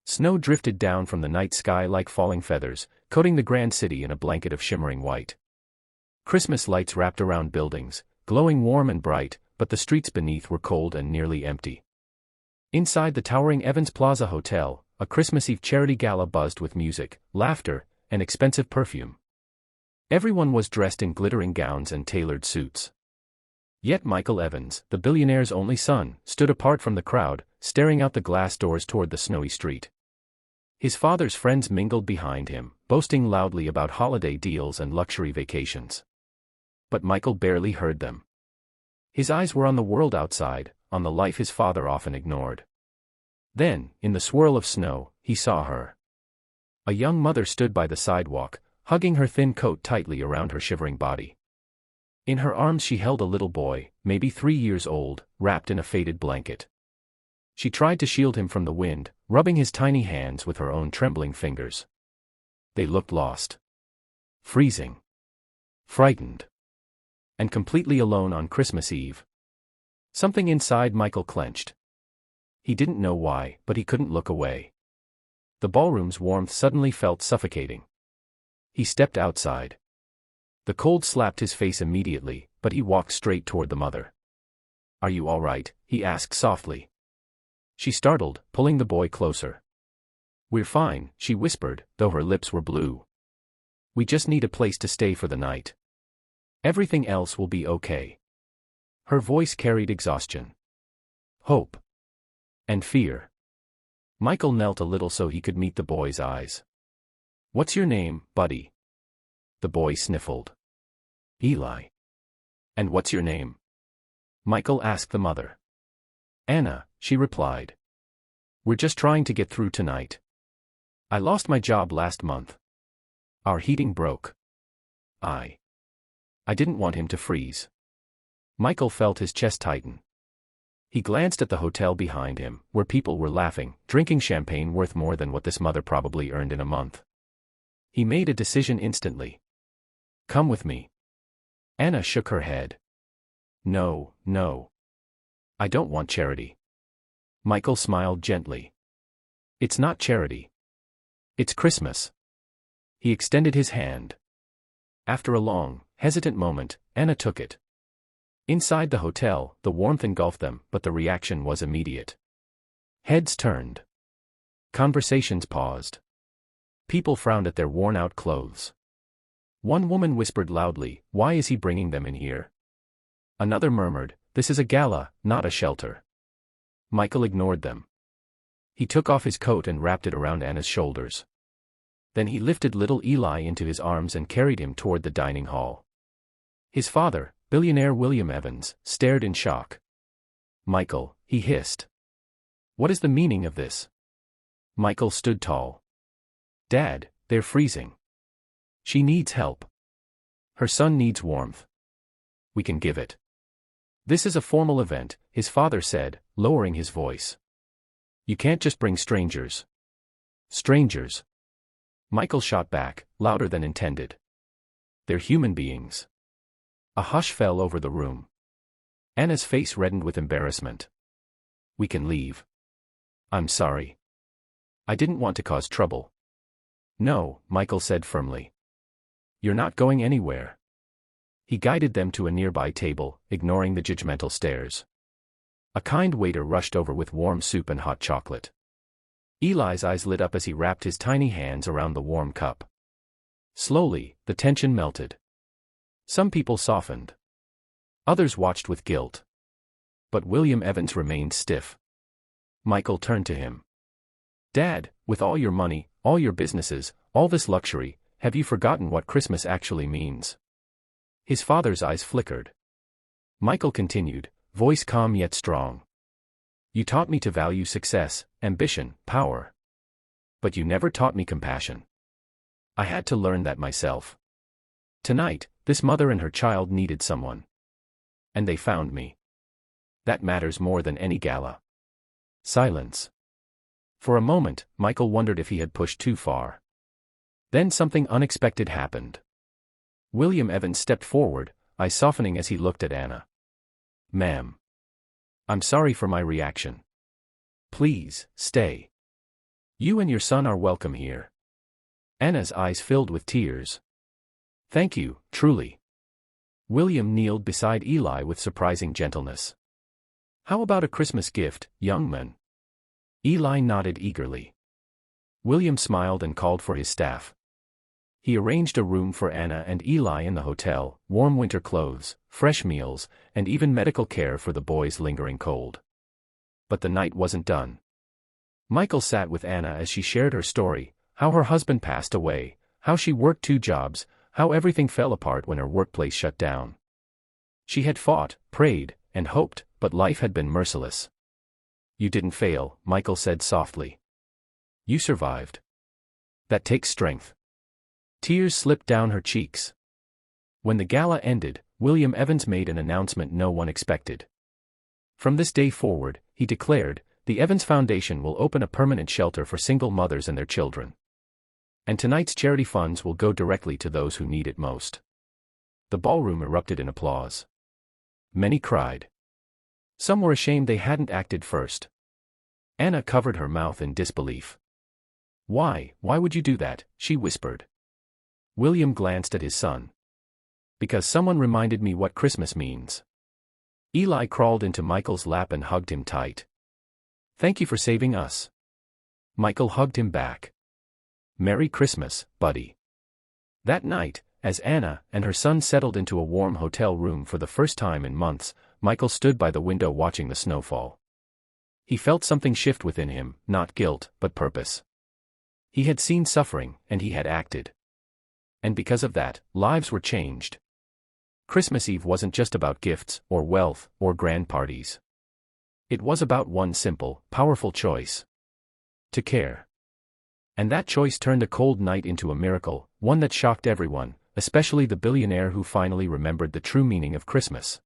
Snow drifted down from the night sky like falling feathers, coating the grand city in a blanket of shimmering white. Christmas lights wrapped around buildings, glowing warm and bright, but the streets beneath were cold and nearly empty. Inside the towering Evans Plaza Hotel, a Christmas Eve charity gala buzzed with music, laughter, and expensive perfume. Everyone was dressed in glittering gowns and tailored suits. Yet Michael Evans, the billionaire's only son, stood apart from the crowd, staring out the glass doors toward the snowy street. His father's friends mingled behind him, boasting loudly about holiday deals and luxury vacations. But Michael barely heard them. His eyes were on the world outside, on the life his father often ignored. Then, in the swirl of snow, he saw her. A young mother stood by the sidewalk, hugging her thin coat tightly around her shivering body. In her arms she held a little boy, maybe 3 years old, wrapped in a faded blanket. She tried to shield him from the wind, rubbing his tiny hands with her own trembling fingers. They looked lost. Freezing. Frightened. And completely alone on Christmas Eve. Something inside Michael clenched. He didn't know why, but he couldn't look away. The ballroom's warmth suddenly felt suffocating. He stepped outside. The cold slapped his face immediately, but he walked straight toward the mother. "Are you all right?" he asked softly. She startled, pulling the boy closer. "We're fine," she whispered, though her lips were blue. "We just need a place to stay for the night. Everything else will be okay." Her voice carried exhaustion, hope, and fear. Michael knelt a little so he could meet the boy's eyes. "What's your name, buddy?" The boy sniffled. "Eli." "And what's your name?" Michael asked the mother. "Anna," she replied. "We're just trying to get through tonight. I lost my job last month. Our heating broke. I didn't want him to freeze." Michael felt his chest tighten. He glanced at the hotel behind him, where people were laughing, drinking champagne worth more than what this mother probably earned in a month. He made a decision instantly. "Come with me." Anna shook her head. "No, no. I don't want charity." Michael smiled gently. "It's not charity. It's Christmas." He extended his hand. After a long, hesitant moment, Anna took it. Inside the hotel, the warmth engulfed them, but the reaction was immediate. Heads turned. Conversations paused. People frowned at their worn-out clothes. One woman whispered loudly, "Why is he bringing them in here?" Another murmured, "This is a gala, not a shelter." Michael ignored them. He took off his coat and wrapped it around Anna's shoulders. Then he lifted little Eli into his arms and carried him toward the dining hall. His father, billionaire William Evans, stared in shock. "Michael," he hissed. "What is the meaning of this?" Michael stood tall. "Dad, they're freezing. She needs help. Her son needs warmth. We can give it." "This is a formal event," his father said, lowering his voice. "You can't just bring strangers." "Strangers?" Michael shot back, louder than intended. "They're human beings." A hush fell over the room. Anna's face reddened with embarrassment. "We can leave." "I'm sorry. I didn't want to cause trouble." "No," Michael said firmly. "You're not going anywhere." He guided them to a nearby table, ignoring the judgmental stares. A kind waiter rushed over with warm soup and hot chocolate. Eli's eyes lit up as he wrapped his tiny hands around the warm cup. Slowly, the tension melted. Some people softened. Others watched with guilt. But William Evans remained stiff. Michael turned to him. "Dad, with all your money, all your businesses, all this luxury, have you forgotten what Christmas actually means?" His father's eyes flickered. Michael continued, voice calm yet strong. "You taught me to value success, ambition, power. But you never taught me compassion. I had to learn that myself. Tonight, this mother and her child needed someone. And they found me. That matters more than any gala." Silence. For a moment, Michael wondered if he had pushed too far. Then something unexpected happened. William Evans stepped forward, eyes softening as he looked at Anna. "Ma'am. I'm sorry for my reaction. Please, stay." You and your son are welcome here. Anna's eyes filled with tears. Thank you, truly. William kneeled beside Eli with surprising gentleness. How about a Christmas gift, young man? Eli nodded eagerly. William smiled and called for his staff. He arranged a room for Anna and Eli in the hotel, warm winter clothes, fresh meals, and even medical care for the boys' lingering cold. But the night wasn't done. Michael sat with Anna as she shared her story, how her husband passed away, how she worked 2 jobs, how everything fell apart when her workplace shut down. She had fought, prayed, and hoped, but life had been merciless. You didn't fail, Michael said softly. You survived. That takes strength. Tears slipped down her cheeks. When the gala ended, William Evans made an announcement no one expected. From this day forward, he declared, the Evans Foundation will open a permanent shelter for single mothers and their children. And tonight's charity funds will go directly to those who need it most. The ballroom erupted in applause. Many cried. Some were ashamed they hadn't acted first. Anna covered her mouth in disbelief. Why would you do that? She whispered. William glanced at his son. Because someone reminded me what Christmas means. Eli crawled into Michael's lap and hugged him tight. Thank you for saving us. Michael hugged him back. Merry Christmas, buddy. That night, as Anna and her son settled into a warm hotel room for the first time in months, Michael stood by the window watching the snowfall. He felt something shift within him, not guilt, but purpose. He had seen suffering, and he had acted. And because of that, lives were changed. Christmas Eve wasn't just about gifts, or wealth, or grand parties. It was about one simple, powerful choice. To care. And that choice turned a cold night into a miracle, one that shocked everyone, especially the billionaire who finally remembered the true meaning of Christmas.